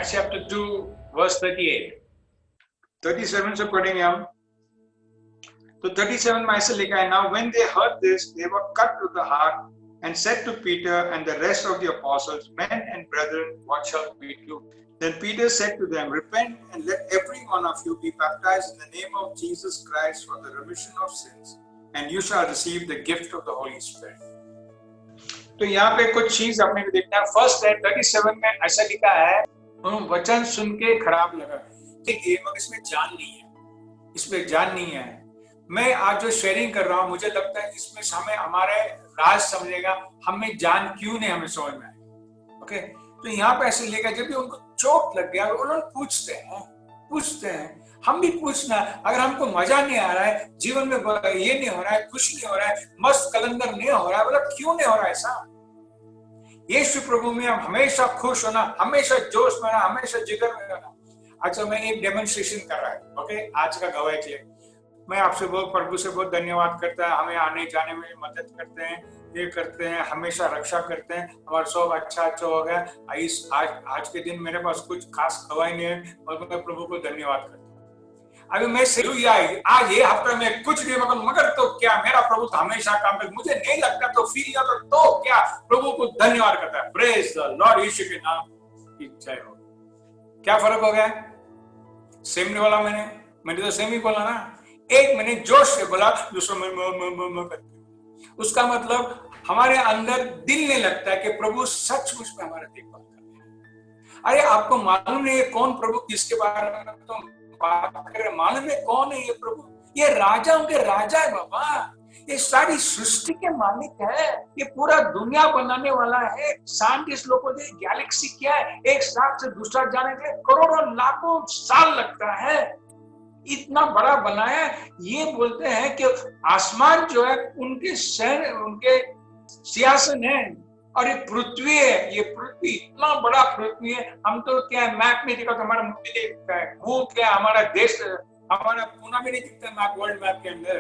Acts chapter 2 verse 38. 37 से पढ़ेंगे हम। तो 37 में ऐसे लिखा है, Now when they heard this, they were cut to the heart and said to Peter and the rest of the apostles, Men and brethren, what shall we do? Then Peter said to them, Repent and let every one of you be baptized in the name of Jesus Christ for the remission of sins, and you shall receive the gift of the Holy Spirit. तो यहाँ पे कुछ चीज अपने को देखना है। First है 37 में ऐसा लिखा है, वचन सुन के खराब लगा। देखिए इसमें जान नहीं है, इसमें जान नहीं है। मैं आज जो शेयरिंग कर रहा हूँ, मुझे लगता है इसमें हमें हमारे राज समझेगा, हमें जान क्यों नहीं हमें समझ में आएगा। ओके, तो यहाँ पे ऐसे लिखा, जब भी उनको चोट लग गया उन्होंने पूछते हैं, हम भी पूछना। अगर हमको मजा नहीं आ रहा है, जीवन में ये नहीं हो रहा है, खुश नहीं हो रहा है, मस्त कलंदर नहीं हो रहा है, मतलब क्यों नहीं हो रहा है ऐसा? यीशु प्रभु में हम हमेशा खुश होना, हमेशा जोश में रहना, हमेशा जिगर में रहना। अच्छा, मैं एक डेमोन्स्ट्रेशन कर रहा है, ओके, आज का गवाही के लिए मैं आपसे बहुत, प्रभु से बहुत धन्यवाद करता है। हमें आने जाने में मदद करते हैं, ये करते हैं, हमेशा रक्षा करते हैं, हमारा सब अच्छा हो गया। आज के दिन मेरे पास कुछ खास गवाही नहीं है और मैं प्रभु को धन्यवाद करता हूँ। अभी मैं आज ये हफ्ते में कुछ नहीं, मगर तो क्या, मेरा प्रभु तो हमेशा काम करता, मुझे नहीं लगता तो फील आता तो क्या, प्रभु को धन्यवाद करता है। प्रेज द लॉर्ड, यीशु के नाम की जय हो। क्या फर्क हो गया? सेम नहीं बोला मैंने तो सेम ही बोला ना। एक मैंने जोश से बोला, दूसरा मैं उसका मतलब हमारे अंदर दिल नहीं लगता है कि प्रभु सचमुच में हमारा देखभाल कर रहे हैं। अरे आपको मालूम नहीं है कौन प्रभु, किसके बारे में तो बात कर रहे, मालूम है कौन है ये प्रभु? ये राजाओं के राजा है बाबा, ये सारी सृष्टि के मालिक है, ये पूरा दुनिया बनाने वाला है। साइंटिस्ट लोगों ने गैलेक्सी क्या है, एक साथ से दूसरा जाने के लिए करोड़ों लाखों साल लगता है, इतना बड़ा बनाया। ये बोलते हैं कि आसमान जो है उनके शहर, उनके सिंहासन है, और ये पृथ्वी है, ये पृथ्वी इतना बड़ा पृथ्वी है। हम तो क्या मैप में देखा तो हमारा मुट्ठी दिखता है, वो क्या हमारा देश, हमारा पूना भी नहीं दिखता मैप, वर्ल्ड मैप के अंदर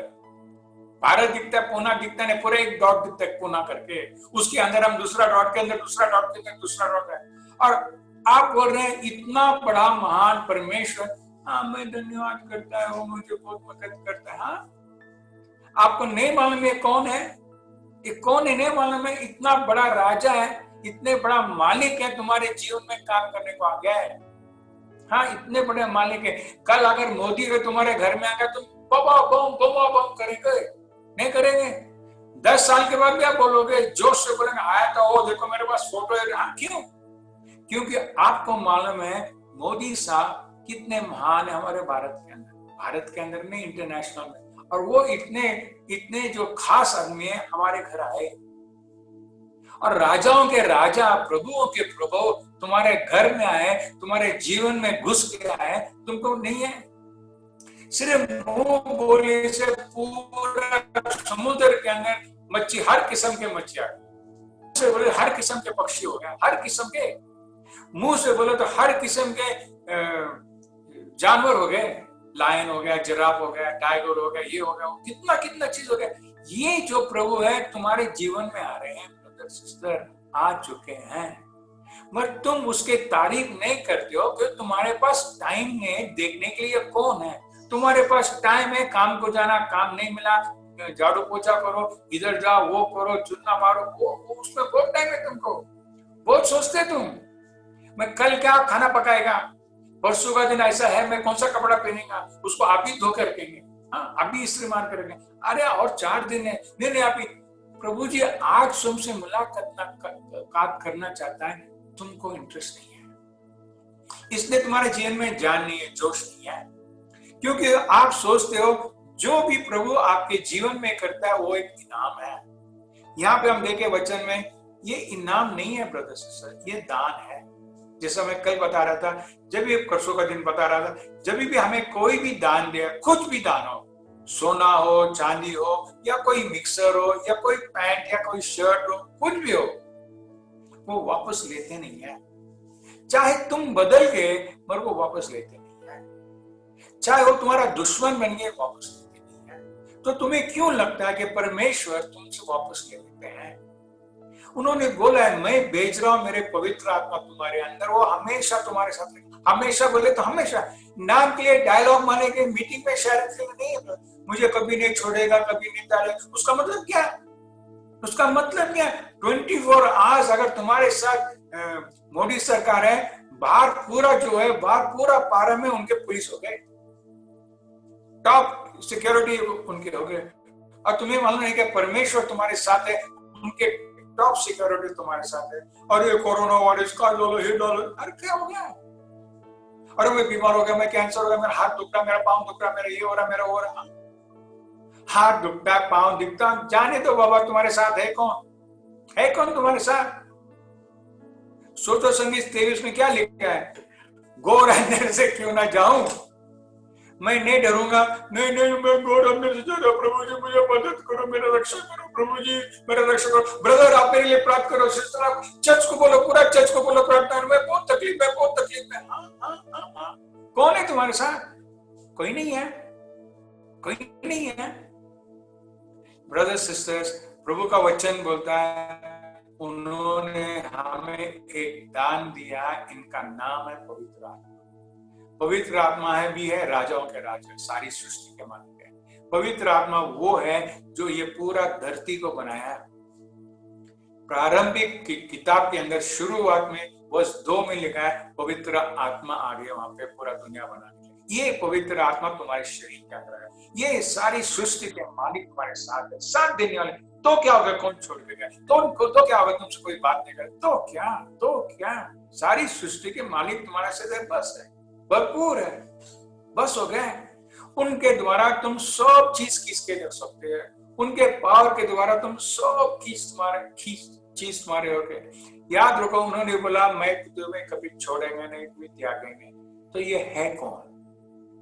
भारत दिखता है, पूना दिखता है, पूरे एक डॉट दिखता है पूना करके, उसके अंदर हम दूसरा डॉट के अंदर दूसरा डॉट के अंदर दूसरा डॉट है। और आप बोल रहे हैं इतना बड़ा महान परमेश्वर, हाँ मैं धन्यवाद करता है, वो मुझे बहुत मदद करता है। हाँ, आपको नहीं मालूम ये कौन है? ये कौन है नहीं मालूम है? इतना बड़ा राजा है, इतने बड़ा मालिक है, तुम्हारे जीवन में काम करने को आ गया है। हाँ, इतने बड़े मालिक है। कल अगर मोदी के तुम्हारे घर में आ गया, तुम बम बम करेंगे? नहीं करेंगे। 10 साल के बाद भी आप बोलोगे, जोश से बोलेंगे, आया था वो देखो मेरे पास फोटो है। हाँ, क्यों? क्योंकि आपको मालूम है मोदी साहब कितने महान है हमारे भारत के अंदर नहीं, इंटरनेशनल में। और वो इतने जो खास आदमी है हमारे घर आए, और राजाओं के राजा, प्रभुओं के प्रभु तुम्हारे घर में आए, तुम्हारे जीवन में घुस के आए। तुमको नहीं है सिर्फ मुंह बोले से पूरा समुद्र के अंदर मच्छी, हर किस्म के मच्छी आ गए, से बोले हर किस्म के पक्षी हो गए, हर किस्म के, मुंह से बोले तो हर किस्म के जानवर हो गए, लायन हो गया, जिराफ हो गया, टाइगर हो गया, ये हो गया, कितना कितना चीज हो गया। ये जो प्रभु है तुम्हारे जीवन में आ रहे हैं, ब्रदर सिस्टर आ चुके हैं, मगर तुम उसके तारीफ नहीं करते हो कि तुम्हारे पास टाइम नहीं देखने के लिए कौन है। तुम्हारे पास टाइम है काम को जाना, काम नहीं मिला, झाड़ू पोछा करो, इधर जाओ, वो करो, चुन्ना मारो, वो उसमें बहुत टाइम है तुमको। बहुत सोचते तुम, मैं कल क्या खाना पकाएगा, परसों का दिन ऐसा है, मैं कौन सा कपड़ा पहनेगा, उसको आप ही धो कर रखेंगे, हाँ आप ही इस्तेमाल करेंगे। अरे और 4 दिन है, नहीं आप ही। प्रभु जी आज तुमसे मुलाकात करना चाहता है, तुमको इंटरेस्ट नहीं है, इसलिए तुम्हारे जीवन में जान नहीं है, जोश नहीं है, क्योंकि आप सोचते हो जो भी प्रभु आपके जीवन में करता है वो एक इनाम है। यहाँ पे हम देखे वचन में, ये इनाम नहीं है ब्रदर सिस्टर, ये दान है। जैसा मैं कल बता रहा था, जब भी परसों का दिन बता रहा था, जब भी हमें कोई भी दान दे, कुछ भी दान हो, सोना हो, चांदी हो, या कोई मिक्सर हो, या कोई पैंट या कोई शर्ट हो, कुछ भी हो, वो वापस लेते नहीं है। चाहे तुम बदल गए, मगर वो वापस लेते नहीं है। चाहे वो तुम्हारा दुश्मन बन गए, वापस लेते नहीं है। तो तुम्हें क्यों लगता है कि परमेश्वर तुमसे वापस ले लेते हैं? उन्होंने बोला है मैं भेज रहा हूं मेरे पवित्र आत्मा तुम्हारे अंदर, वो हमेशा तुम्हारे साथ रहेगा। हमेशा बोले तो हमेशा, नाम के लिए डायलॉग मानेंगे मीटिंग में शेयर के लिए नहीं है, मुझे कभी नहीं छोड़ेगा कभी नहीं डालेगा, उसका मतलब क्या? उसका मतलब क्या? 24 आवर्स अगर तुम्हारे साथ मोदी सरकार है, बाहर पूरा जो है, बाहर पूरा पारा में उनके पुलिस हो गए, टॉप सिक्योरिटी उनके हो गए, और तुम्हें मालूम है कि परमेश्वर तुम्हारे साथ है, उनके टॉप सिक्योरिटी तुम्हारे साथ है। और ये कोरोना वायरस का $1, अरे क्या हो गया? अरे मैं बीमार हो गया, मैं कैंसर हो गया, मेरा हाथ दुख रहा, मेरा पाँव दुख रहा, मेरा ये हो रहा, मेरा वो हो रहा। हाथ दुखता, पाँव दिखता, जाने दो बाबा, तुम्हारे साथ है कौन? है कौन तुम्हारे साथ? सोचो संगीत 23 में क्या लिखा है? घोर अंधेरे से क्यों ना जाऊं, मैं नहीं डरूंगा, नहीं नहीं मैं घोर अंधेरे से जा रहा, प्रभु जी मुझे मदद करो, मेरा रक्षा करो, प्रभु जी मेरा रक्षा करो। ब्रदर आप मेरे लिए प्रार्थना करो, सिस्टर आप चर्च को बोलो, पूरा चर्च को बोलो प्रार्थना, मैं बहुत तकलीफ है, बहुत तकलीफ है। हाँ। कौन है तुम्हारे साथ? कोई नहीं है, कोई नहीं है। ब्रदर्स सिस्टर्स, प्रभु का वचन बोलता है उन्होंने हमें एक दान दिया, इनका नाम है पवित्र आत्मा। पवित्र आत्मा है भी है राजाओं के राजा, सारी सृष्टि के मालिक है। पवित्र आत्मा वो है जो ये पूरा धरती को बनाया। प्रारंभिक किताब के अंदर शुरुआत में वर्ष 2 में लिखा है पवित्र आत्मा आ गया वहां पे पूरा दुनिया बनाने के लिए। ये पवित्र आत्मा तुम्हारे शरीर के अंदर है, ये सारी सृष्टि के मालिक तुम्हारे साथ है, साथ देने वाले। तो क्या होगा? कौन छोड़ देगा? तो क्या होगा? तुमसे कोई बात नहीं करे तो क्या? सारी सृष्टि के मालिक तुम्हारे साथ है, बस है, भरपूर है, बस हो गए। उनके द्वारा तुम सब चीज खींच के रख सकते हैं, उनके पावर के द्वारा तुम सब चीज तुम्हारे हो गए। याद रखो, उन्होंने बोला मैं तुम्हें कभी छोड़ेंगे नहीं, तुम्हें त्यागेंगे। तो ये है कौन?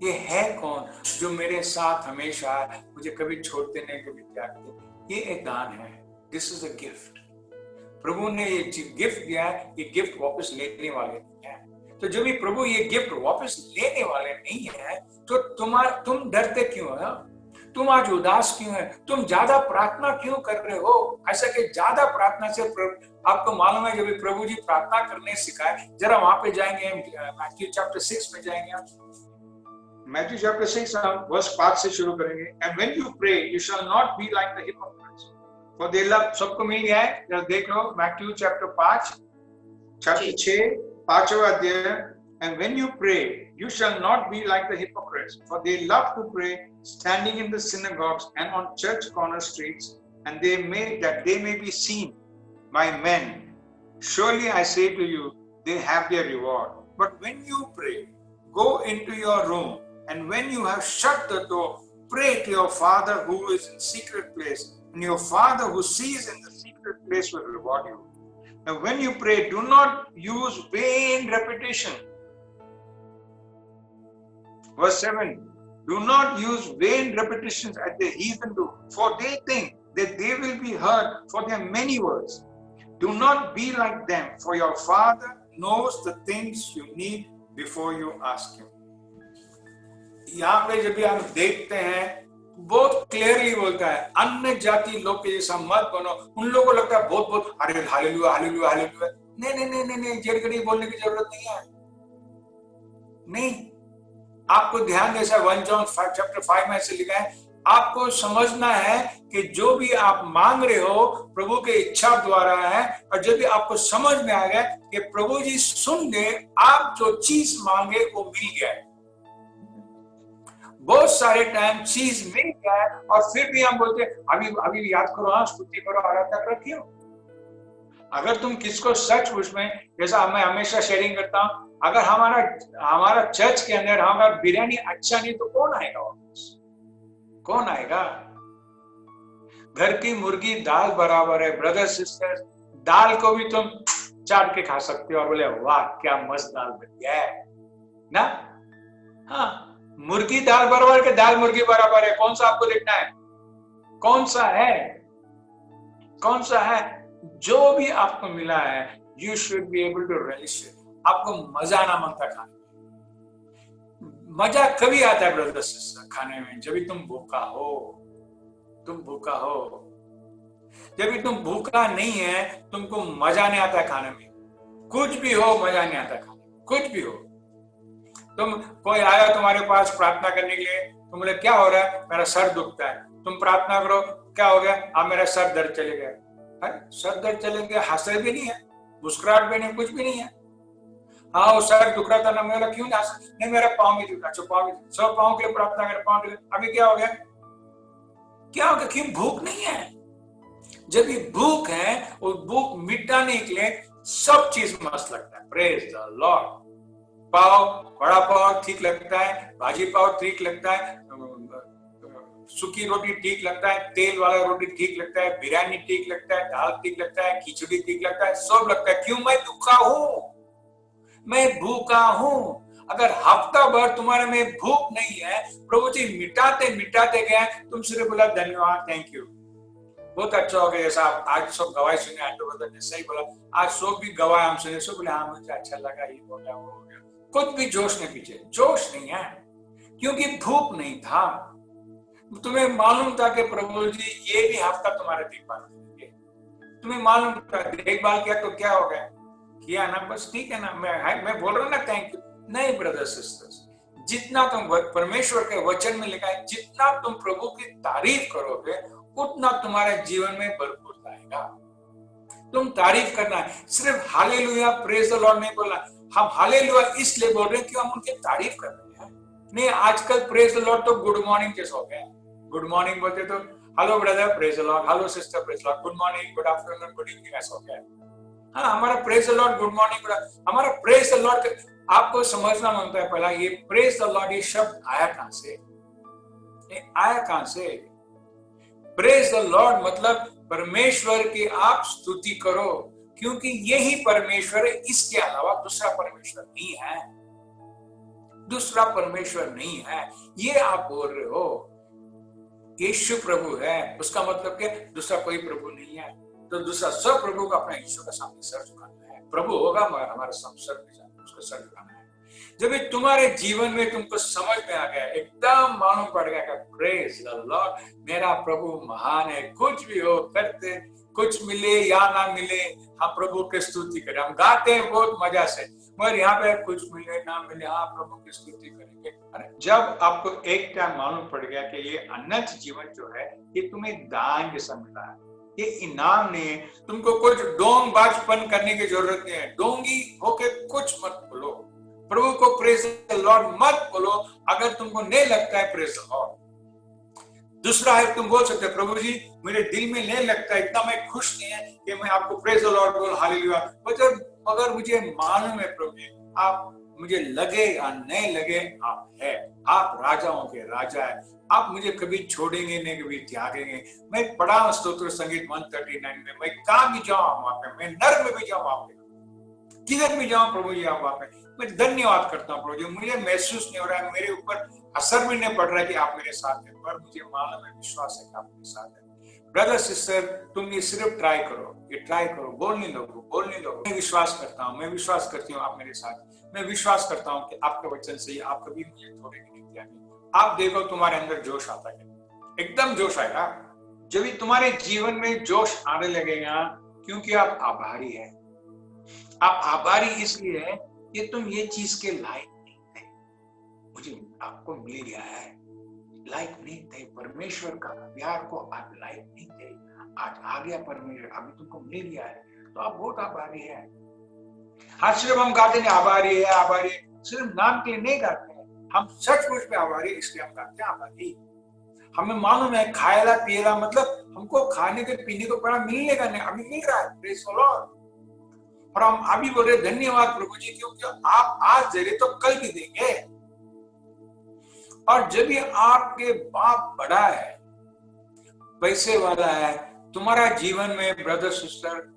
ये है कौन जो मेरे साथ हमेशा, मुझे कभी छोड़ते नहीं, कभी त्यागते? ये एक दान है। This is a gift. प्रभु ने ये गिफ्ट दिया है, ये गिफ्ट वापस लेने वाले नहीं है। तो जब भी प्रभु ये गिफ्ट वापस लेने वाले नहीं है, तो तुम डरते क्यों हो? तुम आज उदास क्यों है? तुम ज्यादा प्रार्थना क्यों कर रहे हो? ऐसा कि ज्यादा प्रार्थना से आपको मालूम है, जब प्रभु जी प्रार्थना करने सिखाए, जरा वहां पे जाएंगे, मैथ्यू चैप्टर 6 में जाएंगे आप। Matthew chapter 6 verse 5 से शुरू करेंगे। And when you pray, you shall not be like the hypocrites, for they love। सबको मिल गया है? जरा देख लो, मैथ्यू चैप्टर 5 चैप्टर 6 5वां अध्याय। And when you pray, you shall not be like the hypocrites, for they love to pray standing in the synagogues and on church corner streets, and they may be seen by men. Surely I say to you, they have their reward. But when you pray, go into your room, and when you have shut the door, pray to your Father who is in secret place, and your Father who sees in the secret place will reward you. Now when you pray, do not use vain repetition. Verse 7, do not use vain repetitions as the heathen do, for they think that they will be heard for their many words. Do not be like them, for your Father knows the things you need before you ask him. यहाँ पे जब भी हम देखते हैं, बहुत clearly बोलता है अन्य जाति लोग के जैसा मत बनो। उन लोगों को लगता है बहुत अरे हालेलुया हालेलुया हालेलुया। नहीं, जड़गड़ी बोलने की जरूरत नहीं है। नहीं, आपको ध्यान जैसा 1 John चैप्टर 5 में ऐसे लिखा है, आपको समझना है कि जो भी आप मांग रहे हो प्रभु के इच्छा द्वारा है, और जब भी आपको समझ में आ गया कि प्रभु जी सुन गए, आप जो चीज मांगे वो मिल गया है। बहुत सारे टाइम चीज मिल गया और फिर भी हम बोलते अभी याद करो, हाँ स्तुति करो, आराधना करो। क्यों? अगर तुम किसको सच में, जैसा मैं हमेशा शेयरिंग करता हूं, अगर हमारा चर्च के अंदर हमारा बिरयानी अच्छा नहीं तो कौन आएगा वापस? कौन आएगा? घर की मुर्गी दाल बराबर है। ब्रदर सिस्टर, दाल को भी तुम चाट के खा सकते हो और बोले वाह क्या मस्त दाल बन गया है ना। हाँ, मुर्गी दाल बराबर के दाल मुर्गी बराबर है। कौन सा आपको देखना है? कौन सा है? जो भी आपको मिला है, you should be able to relish it. आपको मजा आना मांगता खाने में। मजा कभी आता है ब्रदर सिस्टर खाने में, जब भी तुम भूखा हो। जब भी तुम भूखा नहीं है, तुमको मजा नहीं आता खाने में, कुछ भी हो मजा नहीं आता खाने में, कुछ भी हो। तुम कोई आया तुम्हारे पास प्रार्थना करने के लिए, तुम बोले क्या हो रहा है, मेरा सर दुखता है, तुम प्रार्थना करो, क्या हो गया, अब मेरा सर दर्द चले गया। सर दर्द चले गया, हंसे भी नहीं है, मुस्कुराहट भी नहीं, कुछ भी नहीं है। हाँ वो सर दुख रहा था ना, मेरा क्यों नहीं, मेरा पाँव भी दुखा, अच्छा पाँव भी, सब पाँव के लिए प्रार्थना कर, पाँव के लिए, अभी क्या हो गया, क्या हो गया, क्यों, भूख नहीं है। जब ये भूख है, वो भूख मिटाने के लिए सब चीज मस्त लगता है। Praise the Lord. पाव, बड़ा पाव ठीक लगता है, भाजी पाव ठीक लगता है, सूखी रोटी ठीक लगता है, तेल वाला रोटी ठीक लगता है, बिरयानी ठीक लगता है, दाल ठीक लगता है, खिचड़ी ठीक लगता है, सब लगता है। क्यों, मैं भूखा हूं, मैं भूखा हूं। अगर हफ्ता भर तुम्हारे में भूख नहीं है, प्रभु जी मिटाते मिटाते गए, तुम सिर्फ बोला धन्यवाद, थैंक यू, बहुत अच्छा हो गया। जैसा आज सब गवाही सुने, आज सही बोला, आज सब भी गवाही हम सुने, सब बोले हाँ मुझे अच्छा लगा, ये हो गया वो हो गया। कुछ भी जोश नहीं, पीछे जोश नहीं है, क्योंकि भूख नहीं था। तुम्हें मालूम था कि प्रभु जी ये भी हफ्ता तुम्हारा देखभाल करेंगे, तुम्हें मालूम था, देखभाल किया तो क्या हो गया, किया ना, बस ठीक है ना, मैं बोल रहा हूँ ना थैंक यू। नहीं ब्रदर सिस्टर्स, जितना तुम परमेश्वर के वचन में लिखा है, जितना तुम प्रभु की तारीफ करोगे, उतना तुम्हारे जीवन में भरपूर आएगा। तुम तारीफ करना है, सिर्फ हालेलुया प्रेज द लॉर्ड नहीं बोलना। हम हालेलुया इसलिए बोल रहे हैं कि हम उनकी तारीफ कर रहे हैं। नहीं, आजकल प्रेज द लॉर्ड तो गुड मॉर्निंग जैसा हो गया। गुड मॉर्निंग बोलते तो hello brother praise the Lord, hello sister praise the Lord, good morning, good afternoon, good evening ऐसा हो गया। हाँ, हमारा praise the Lord, good morning, हमारा प्रेज द लॉर्ड आपको समझना मांगता है। पहला ये प्रेज द लॉर्ड, ये शब्द आया कहां से, आया कहां से? प्रेज द लॉर्ड मतलब परमेश्वर की आप स्तुति करो, क्योंकि यही परमेश्वर है, इसके अलावा दूसरा परमेश्वर नहीं है, दूसरा परमेश्वर नहीं है। ये आप बोल रहे हो यीशु प्रभु है, उसका मतलब क्या, दूसरा कोई प्रभु नहीं है। तो दूसरा सब प्रभु का अपना यीशु का सामने सर झुकाना है। प्रभु होगा मगर हमारा सब सर उसका सर झुकाना है। जब तुम्हारे जीवन में तुमको समझ में आ गया, एकदम मालूम पड़ गया कि प्रेज द लॉर्ड, मेरा प्रभु महान है, कुछ भी हो करते, कुछ मिले या ना मिले, हम प्रभु की स्तुति करें। हम गाते हैं बहुत मजा से, मगर यहाँ पे कुछ मिले ना मिले, हाँ प्रभु की स्तुति करेंगे। जब आपको एक टाइम मालूम पड़ गया कि ये अनंत जीवन जो है ये तुम्हें दान जैसा मिला है, ये इनाम नहीं है, तुमको कुछ डोंग बाजपन करने की जरूरत नहीं है। डोंगी होके कुछ मत बोलो, प्रभु को प्रेज द लॉर्ड मत बोलो अगर तुमको नहीं लगता है प्रेज द लॉर्ड। दूसरा है, तुम बोल सकते हो प्रभु जी मेरे दिल में नहीं लगता, इतना मैं खुश नहीं है कि मैं आपको प्रेज द लॉर्ड बोल, हालेलुया। मगर मुझे मालूम है प्रभु जी, आप मुझे लगे या नहीं लगे आप है, आप राजाओं के राजा है, आप मुझे कभी छोड़ेंगे नहीं, कभी त्यागेंगे। मैं पढ़ा स्तोत्र संगीत 139 में, मैं कहाँ भी जाऊं वहां पे, मैं नर्क में भी जाऊं वहां पे, किधर भी जाऊं प्रभु जी आप वहां पे, मैं धन्यवाद करता हूँ प्रभु जी। मुझे महसूस नहीं हो रहा है, मेरे ऊपर असर भी नहीं पड़ रहा है कि आप मेरे साथ हैं, पर मुझे मालूम है, विश्वास है कि आप मेरे साथ हैं। ब्रदर सिस्टर, तुम ये सिर्फ ट्राई करो, ये ट्राई करो, बोलने लगो। मैं विश्वास करता हूँ, मैं विश्वास करती हूँ आप मेरे साथ, मैं विश्वास करता हूँ कि आपके वचन से आप कभी मुझे थोड़े नहीं किया। आप देखो तुम्हारे अंदर जोश आता है, एकदम जोश आएगा। जब भी तुम्हारे जीवन में जोश आने लगेगा, क्योंकि आप आभारी है। आप आभारी इसलिए है कि तुम ये चीज के लायक नहीं थे, मुझे आपको मिल गया है, लायक नहीं थे, परमेश्वर का प्यार को आप लायक नहीं थे, आज आ गया परमेश्वर, अभी तुमको मिल गया है, तो आप बहुत आभारी है। हाँ, सिर्फ हम गाते हैं आभारी है, आभारी है, सिर्फ नाम के लिए नहीं गाते हैं, हम सचमुच में आभारी, इसलिए हम गाते हैं आभारी। हमें मालूम है खाएला पिएला मतलब हमको खाने के पीने को बड़ा मिलने का नहीं, अभी मिल रहा है, प्रेज़ द लॉर्ड। और हम अभी बोल रहे धन्यवाद प्रभु जी, क्योंकि आप आज दे रहे तो कल भी देंगे। और जब ये आपके बाप बड़ा है, पैसे वाला है, तुम्हारा जीवन में ब्रदर सिस्टर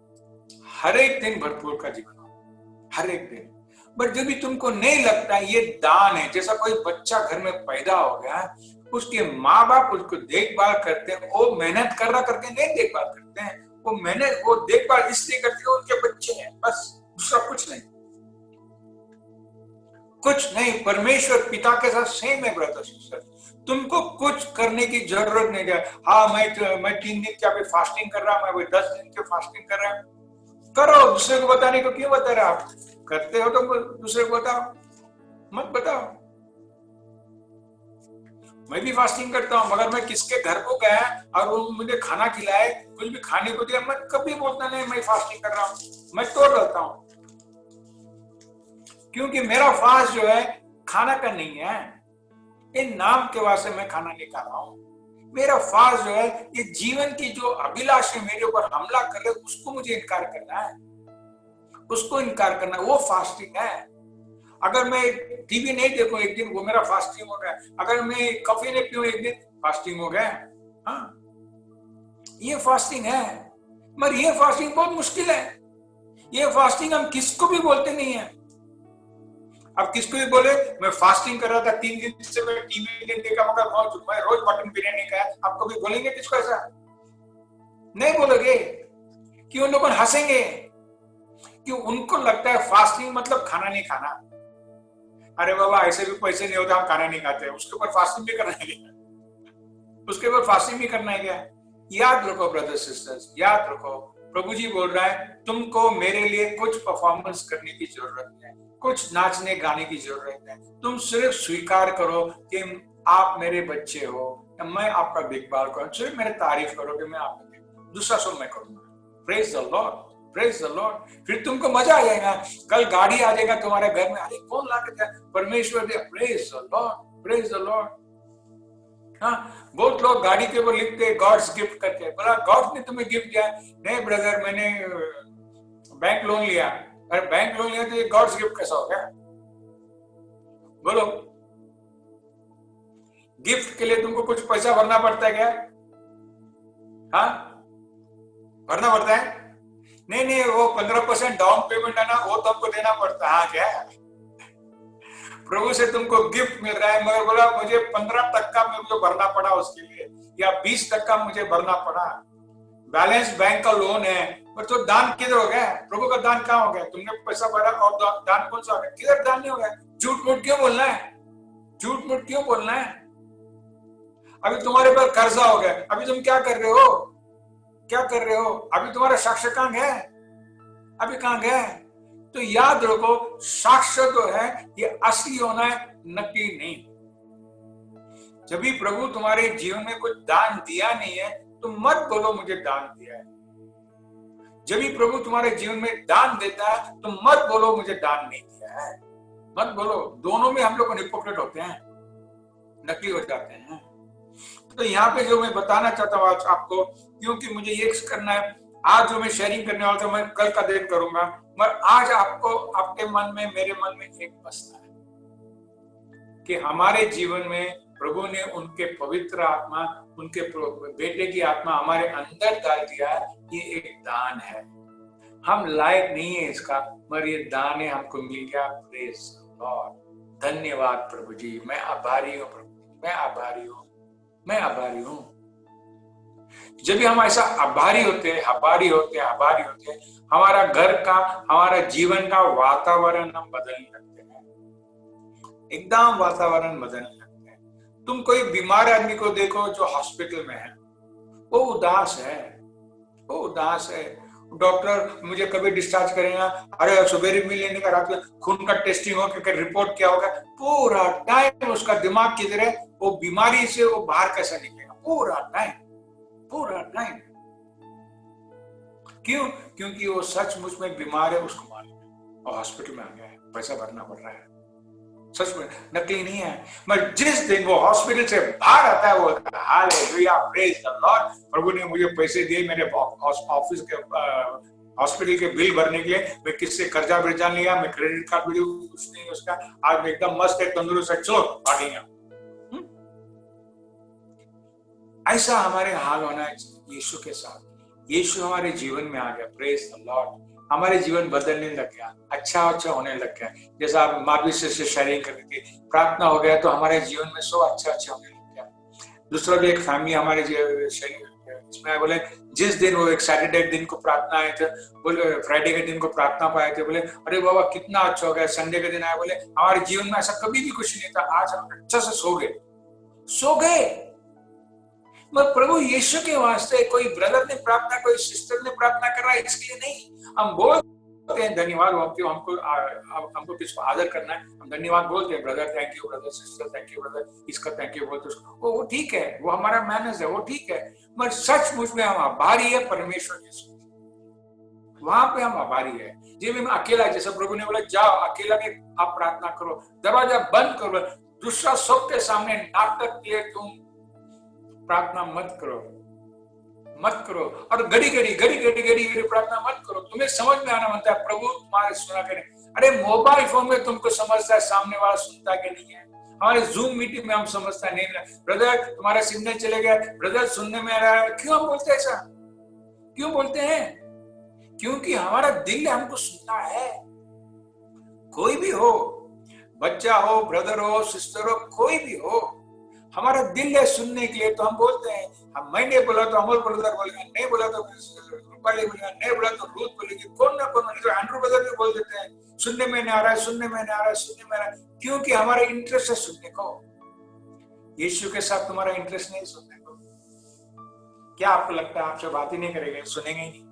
हर एक दिन भरपूर का जीवन हो, हर एक दिन। बट जब भी तुमको नहीं लगता ये दान है, जैसा कोई बच्चा घर में पैदा हो गया, उसके माँ बाप उसको देखभाल करते हैं, वो मेहनत कर रहा करके नहीं देखभाल करते हैं, वो देखभाल इसलिए करते हैं उनके बच्चे हैं, बस, दूसरा कुछ नहीं, कुछ नहीं। परमेश्वर पिता के साथ सेम है ब्रदर सिस्टर। तुमको कुछ करने की जरूरत नहीं है। हाँ मैं 3 दिन क्या फास्टिंग कर रहा, मैं 10 दिन के फास्टिंग कर रहा, करो। दूसरे को बताने को क्यों बता रहे आप? करते हो तो दूसरे को बताओ, मत बताओ। मैं भी फास्टिंग करता हूँ, मगर मैं किसके घर को गया और वो मुझे खाना खिलाए, कुछ भी खाने को दिया, मैं कभी बोलता नहीं मैं फास्टिंग कर रहा हूँ, मैं तोड़ रहता हूँ। क्योंकि मेरा फास्ट जो है खाना का नहीं है, इन नाम के वास्ते मैं खाना नहीं खा रहा हूँ। मेरा फास्ट जो है ये जीवन की जो अभिलाषा मेरे ऊपर हमला कर रहे उसको मुझे इनकार करना है, उसको इनकार करना है, वो फास्टिंग है। अगर मैं टीवी नहीं देखूं एक दिन, वो मेरा फास्टिंग हो गया। अगर मैं कॉफी नहीं पीऊं एक दिन, फास्टिंग हो गया। हाँ, ये फास्टिंग है। मगर ये फास्टिंग बहुत मुश्किल है। ये फास्टिंग हम किसको भी बोलते नहीं है। अब किसको भी बोले मैं फास्टिंग कर रहा था 3 दिन से, मैं टीवी नहीं देखा, मगर मैं रोज मटन बिरयानी खाया, आप कभी बोलेंगे किसको ऐसा? नहीं बोलोगे। कि उन लोग हंसेंगे, कि उनको लगता है फास्टिंग मतलब खाना नहीं खाना। अरे बाबा, ऐसे भी पैसे नहीं होते, हम खाना नहीं खाते, उसके ऊपर फास्टिंग भी करना है क्या? उसके ऊपर फास्टिंग भी करना है क्या? याद रखो ब्रदर्स सिस्टर्स, याद रखो, प्रभु जी बोल रहा है तुमको मेरे लिए कुछ परफॉर्मेंस करने की जरूरत है, कुछ नाचने गाने की जरूरत है। तुम सिर्फ स्वीकार करो कि आप मेरे बच्चे हो, मैं आपका देखभाल करूं, सिर्फ मेरे तारीफ करो कि मैं आपका, दूसरा सब मैं करूंगा। Praise the lord, praise the Lord. फिर तुमको मजा आ जाएगा। कल गाड़ी आ जाएगा तुम्हारे घर में, अरे कौन ला के दिया? परमेश्वर दे। Praise the lord, praise the lord. हाँ, बहुत लोग गाड़ी के ऊपर लिखते गॉड्स गिफ्ट करके, बोला गॉड ने तुम्हें गिफ्ट दिया। नहीं ब्रदर, मैंने बैंक लोन लिया। अरे बैंक लोन लिया तो ये गॉड्स गिफ्ट कैसा हो गया? बोलो, गिफ्ट के लिए तुमको कुछ पैसा भरना पड़ता है क्या? हाँ, भरना पड़ता है? नहीं नहीं, वो 15% डाउन पेमेंट है ना, वो तो हमको देना पड़ता है। हाँ, क्या प्रभु से तुमको गिफ्ट मिल रहा है, मगर बोला मुझे 15 तक का मुझे भरना पड़ा उसके लिए, या 20 तक का मुझे भरना पड़ा। बैलेंस बैंक का लोन है, पर तो दान किधर हो गया? प्रभु का दान कहाँ हो गया? तुमने पैसा भरा और दान कौन सा हो गया? किधर दान नहीं हो गया? झूठ मूठ क्यों बोलना है? झूठ मूठ क्यों बोलना है? अभी तुम्हारे पर कर्जा हो गया, अभी तुम क्या कर रहे हो? क्या कर रहे हो? अभी तुम्हारा साक्ष्य कहाँ गया? अभी कहाँ गया? तो याद रखो, साक्ष्य जो है ये असली होना है, नकली नहीं। जब भी प्रभु तुम्हारे जीवन में कुछ दान दिया नहीं है तो मत बोलो मुझे दान दिया है। जब भी प्रभु तुम्हारे जीवन में दान देता है तो मत बोलो मुझे दान नहीं दिया है, मत बोलो। दोनों में हम लोग हिपोक्रेट होते हैं, नकली हो जाते हैं। तो यहाँ पे जो मैं बताना चाहता हूँ आज आपको, क्योंकि मुझे ये करना है, आज जो मैं शेयरिंग करने वाला था मैं कल का दिन करूंगा, मगर आज आपको, आपके मन में, मेरे मन में एक बसता है कि हमारे जीवन में प्रभु ने उनके पवित्र आत्मा, उनके बेटे की आत्मा हमारे अंदर डाल दिया है। ये एक दान है, हम लायक नहीं है इसका, मगर ये दान है, हमको मिल गया। प्रेज लॉर्ड, धन्यवाद प्रभु जी, मैं आभारी हूँ प्रभु, मैं आभारी हूँ, मैं आभारी हूँ। जब भी हम ऐसा आभारी होते हैं, आभारी होते हैं, आभारी होते हैं, हमारा घर का, हमारा जीवन का वातावरण हम बदलने लगते हैं, एकदम वातावरण बदलने लगते हैं। तुम कोई बीमार आदमी को देखो जो हॉस्पिटल में है, वो उदास है, वो उदास है। डॉक्टर मुझे कभी डिस्चार्ज करेगा, अरे सवेरे में लेने का, रात में खून का टेस्टिंग हो, रिपोर्ट क्या होगा, पूरा टाइम उसका दिमाग किधर है, वो बीमारी से वो बाहर कैसे निकलेगा, पूरा टाइम, पूरा टाइम। क्यों? क्योंकि वो सचमुच में बीमार है, उसको मालूम और हॉस्पिटल में आ गया है, पैसा भरना पड़ रहा है, सच में, नकली नहीं है। मगर जिस दिन वो हॉस्पिटल से बाहर आता है, वो हालेलुया, प्रेज द लॉर्ड, प्रभु ने मुझे पैसे दिए मेरे ऑफिस के हॉस्पिटल के बिल भरने के लिए, मैं किससे कर्जा वर्जा लिया, मैं क्रेडिट कार्ड भी कुछ नहीं उसका, आज मैं एकदम मस्त है, तंदुरुस्त है, चलो भागेंगे। ऐसा हमारे हाल होना है यीशु के साथ। यीशु हमारे जीवन में आ गया, प्रेज द लॉर्ड, हमारे जीवन बदलने लग गया, अच्छा होने लग गया। जैसा आप माधवी से शेयरिंग कर रही थी, प्रार्थना हो गया तो हमारे जीवन में सब अच्छा होने लग गया। दूसरा भी एक फैमिली हमारे इसमें बोले, जिस दिन वो एक सैटरडे दिन को प्रार्थना आए थे, बोले फ्राइडे के दिन को प्रार्थना पाए थे, बोले अरे बाबा कितना अच्छा हो गया। संडे के दिन आए, बोले हमारे जीवन में ऐसा कभी भी कुछ नहीं था, आज हम अच्छा से सो गए, सो गए। मगर प्रभु यीशु के वास्ते कोई ब्रदर ने प्रार्थना, कोई सिस्टर ने प्रार्थना कर रहा है इसके लिए नहीं। हम बोलते हैं धन्यवाद, हमको किसको आदर करना है, हम धन्यवाद बोलते हैं, brother thank you, brother sister thank you, brother इसका थैंक यू बोलते उसको, वो ठीक है, वो हमारा मैनर्स है, वो ठीक है। मगर सचमुच में हम आभारी है परमेश्वर यीशु, वहां पे हम आभारी है। जब मैं अकेला, जैसे प्रभु ने बोला जाओ अकेला में आप प्रार्थना करो, दरवाजा बंद करो, दूसरा सबके सामने नाटक के तुम प्रार्थना मत करो, मत करो। और घड़ी घड़ी प्रार्थना मत करो। तुम्हें समझ में आना बनता है प्रभु तुम्हारे सुना करे। अरे मोबाइल फोन में तुमको समझता है सामने वाला सुनता के नहीं है। हमारे जूम मीटिंग में हम समझता नहीं, ब्रदर तुम्हारा सिग्नल चले गया, ब्रदर सुनने में आ रहा है। क्यों हम बोलते हैं ऐसा? क्यों बोलते हैं? क्योंकि हमारा दिल हमको सुनना है। कोई भी हो, बच्चा हो, ब्रदर हो, सिस्टर हो, कोई भी हो, हमारा दिल है सुनने के लिए। तो हम बोलते हैं, हम मैंने बोला तो अमल ब्रदर बोलेगा, नहीं बोला तो रूपाली बोलेगा, नहीं बोला तो रूथ बोलेगी, कौन ना कौन, तो एंड्रू ब्रदर भी बोल देते हैं सुनने में नहीं आ रहा है, सुनने में नहीं आ रहा है, सुनने में आ रहा है। क्योंकि हमारा इंटरेस्ट है सुनने को। यीशु के साथ तुम्हारा इंटरेस्ट नहीं सुनने को। क्या आपको लगता है आपसे बात ही नहीं करेंगे, सुनेंगे ही नहीं?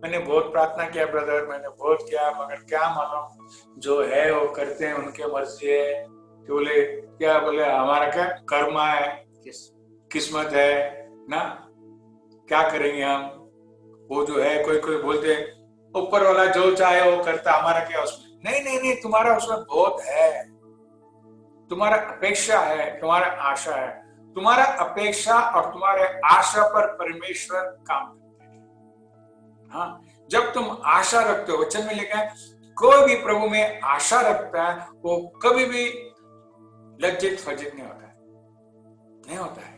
मैंने बहुत प्रार्थना किया ब्रदर, मैंने बहुत किया, मगर क्या मालूम, जो है वो करते हैं, उनके मर्जी है। तो बोले क्या, बोले हमारा क्या कर्मा है, किस्मत है ना, क्या करेंगे हम। वो जो है, कोई कोई बोलते ऊपर वाला जो चाहे वो करता, हमारा क्या उसमें। नहीं नहीं नहीं, तुम्हारा उसमें बहुत है, तुम्हारा अपेक्षा है, तुम्हारा आशा है। तुम्हारा अपेक्षा और तुम्हारे आशा पर परमेश्वर काम करते हैं। हाँ, जब तुम आशा रखते हो, वचन में लिखा है कोई भी प्रभु में आशा रखता है वो कभी भी लज्जित फज्जित नहीं होता है, नहीं होता है।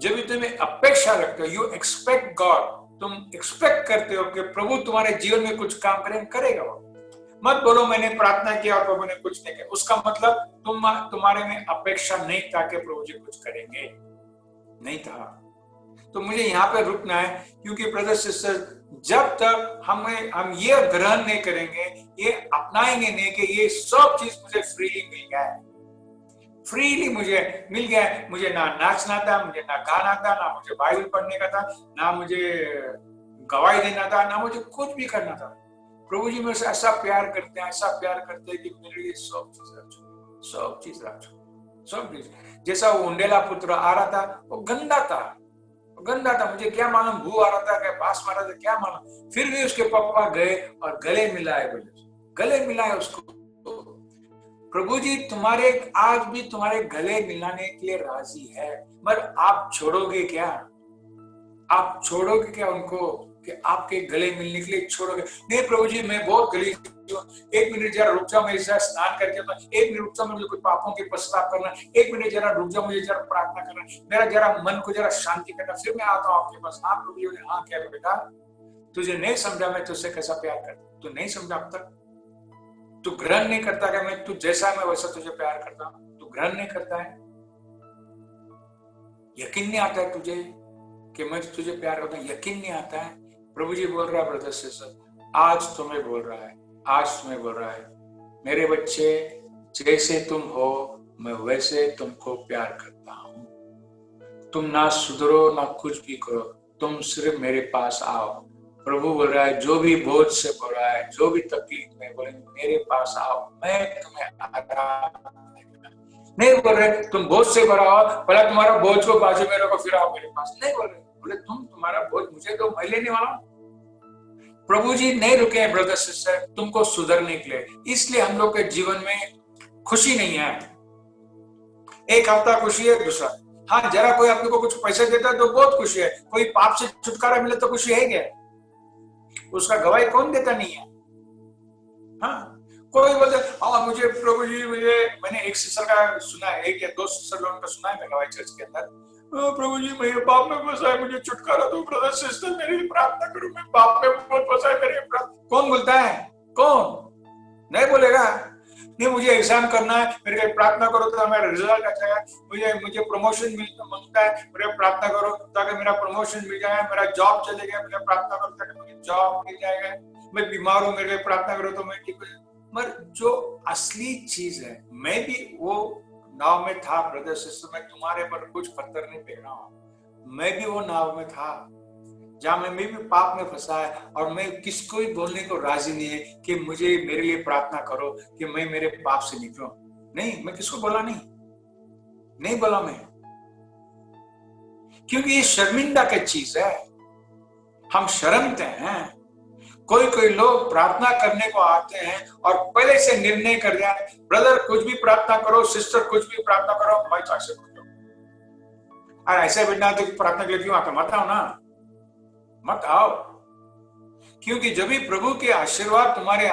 जब भी तुम्हें अपेक्षा रखते हो, यू एक्सपेक्ट गॉड, तुम एक्सपेक्ट करते हो कि प्रभु तुम्हारे जीवन में कुछ काम करेगा वो। मत बोलो मैंने प्रार्थना किया और प्रभु ने कुछ नहीं किया, उसका मतलब तुम्हारे में अपेक्षा नहीं था कि प्रभु जी कुछ करेंगे, नहीं था। तो मुझे यहाँ पे रुकना है, क्योंकि ब्रदर सिस्टर, जब तक हम ये ग्रहण नहीं करेंगे, ये अपनाएंगे नहीं कि ये सब चीज मुझे फ्रीली मिल गया है, फ्रीली मुझे मिल गया है। मुझे ना नाचना था, मुझे ना गाना था, ना मुझे बाइबल पढ़ने का था, ना मुझे गवाही देना था, ना मुझे कुछ भी करना था। प्रभु जी मेरे से ऐसा प्यार करते हैं, ऐसा प्यार करते हैं कि मेरे लिए सब चीज रख चुके, सब चीज रख चुके, सब चीज। जैसा वो उंडेला पुत्र आ रहा था, वो गंदा था, गंदा था, मुझे क्या मालूम, भू आ रहा था, क्या बास मारा था, क्या मालूम। फिर भी उसके पापा गए और गले मिलाए, बोले गले मिलाए उसको। प्रभु जी तुम्हारे आज भी तुम्हारे गले मिलाने के लिए राजी है, मगर आप छोड़ोगे क्या? आप छोड़ोगे क्या उनको कि आपके गले मिलने के लिए छोड़ोगे? नहीं प्रभु जी मैं बहुत गली, एक मिनट जरा रुक जाओ, मैं इस स्नान करके तो एक मिनट रुक जाओ, मुझे कुछ पापों के पश्चाताप करना, एक मिनट जरा रुक जाओ, मुझे जरा प्रार्थना करना, मेरा जरा मन को जरा शांति करना, फिर मैं आता हूँ आपके पास। आप प्रभु जी, हाँ क्या बेटा, तुझे नहीं समझा मैं तुझसे कैसा प्यार करता, तू नहीं समझा अब तक, तू ग्रहण नहीं करता कि मैं तू जैसा मैं वैसा तुझे प्यार करता हूं, तू ग्रहण नहीं करता है, यकीन नहीं आता है तुझे कि मैं तुझे प्यार करता हूं, यकीन नहीं आता है। प्रभु जी बोल रहा है ब्रदर सिस्टर, आज तुम्हें बोल रहा है, आज तुम्हें बोल रहा है, मेरे बच्चे जैसे तुम हो मैं वैसे तुमको प्यार करता हूं। तुम ना सुधरो ना कुछ भी करो, तुम सिर्फ मेरे पास आओ। प्रभु बोल रहा है जो भी बोझ से बोल रहा है, जो भी तकलीफ में बोले मेरे पास आओ, मैं तुम्हें आराम देगा। नहीं बोल रहे तुम बोझ से भरा हो, भला तुम्हारा बोझ को बाजू में रखो फिर आओ मेरे पास, नहीं बोल रहे, बोले तुम तुम्हारा बोझ मुझे दो, मैं लेने वाला हूं। प्रभु जी नहीं रुके हैं ब्रदर सिस्टर तुमको सुधरने के लिए, इसलिए हम लोग के जीवन में खुशी नहीं है। एक हफ्ता खुशी है, दूसरा हाँ जरा कोई अपने को कुछ पैसे देता है तो बहुत खुशी है, कोई पाप से छुटकारा मिले तो खुशी है क्या? उसका गवाही कौन देता नहीं है? हाँ कोई बोलते हाँ मुझे प्रभु जी, मुझे मैंने एक सिस्टर का सुना है, एक या दो सिस्टर लोगों का सुना है मैं गवाही चर्च के अंदर, प्रभु जी मैं पाप में फंसा है, मुझे छुटकारा दो, ब्रदर सिस्टर मेरे लिए प्रार्थना करो, मैं पाप में बहुत फंसा है, मेरे प्रार्थना। कौन बोलता है? कौन नहीं बोलेगा? नहीं मुझे एग्जाम करना है, मेरे लिए प्रार्थना करो तो मेरा रिजल्ट अच्छा है, मुझे प्रमोशन मिलता है, मेरे प्रार्थना करो ताकि मेरा प्रमोशन मिल जाए, मेरा जॉब चलेगा, मेरे प्रार्थना करो ताकि मुझे जॉब मिल जाएगा, मैं बीमार हूँ मेरे लिए प्रार्थना करो तो मैं ठीक हो जाए। मगर जो असली चीज है, मैं भी वो नाव में था ब्रदर सिस्टर, मैं तुम्हारे पर कुछ पत्थर नहीं फेंक रहा हूं। मैं भी वो नाव में था जहां मैं भी पाप में फंसा है, और मैं किसको भी बोलने को राजी नहीं है कि मुझे मेरे लिए प्रार्थना करो कि मैं मेरे पाप से निकलूं। नहीं, मैं किसको बोला नहीं बोला मैं, क्योंकि ये शर्मिंदा की चीज है, हम शर्मते हैं। कोई लोग प्रार्थना करने को आते हैं और पहले से निर्णय कर दिया, ब्रदर कुछ भी प्रार्थना करो, सिस्टर कुछ भी प्रार्थना करो, मैं तो ऐसे और ऐसे बिना तो प्रार्थना के लिए क्यों आते, मत आओ ना, मत आओ। क्योंकि जब भी प्रभु के आशीर्वाद तुम्हारे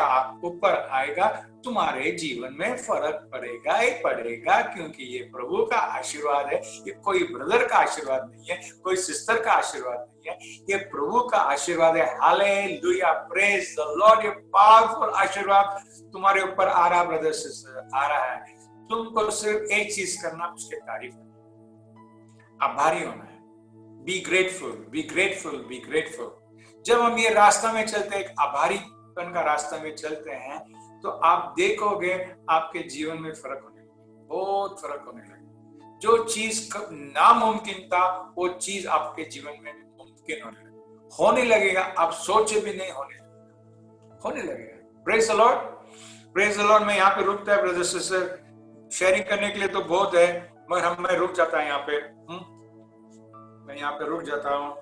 ऊपर आएगा, तुम्हारे जीवन में फर्क पड़ेगा ही पड़ेगा, क्योंकि ये प्रभु का आशीर्वाद है। ये कोई ब्रदर का आशीर्वाद नहीं है, कोई सिस्टर का आशीर्वाद नहीं है, ये प्रभु का आशीर्वाद है। Hallelujah, praise the Lord. ये पावरफुल आशीर्वाद तुम्हारे ऊपर आ रहा, ब्रदर सिस्टर आ रहा है। तुमको सिर्फ एक चीज करना, उसके तारीफ करना, आभारी होना है। Be grateful, be grateful, be grateful. जब हम ये रास्ता में चलते हैं, एक आभारीपन का रास्ता में चलते हैं, तो आप देखोगे आपके जीवन में फर्क होने लगेगा, बहुत फर्क होने लगेगा। जो चीज नामुमकिन था, वो चीज आपके जीवन में मुमकिन होने लगेगा। आप सोचे भी नहीं, होने लगेगा। Praise the lord, praise the Lord. मैं यहाँ पे रुकता है ब्रदर सिस्टर, शेयरिंग करने के लिए तो बहुत है, मगर मैं रुक जाता है यहाँ पे, मैं यहाँ पे रुक जाता हूँ।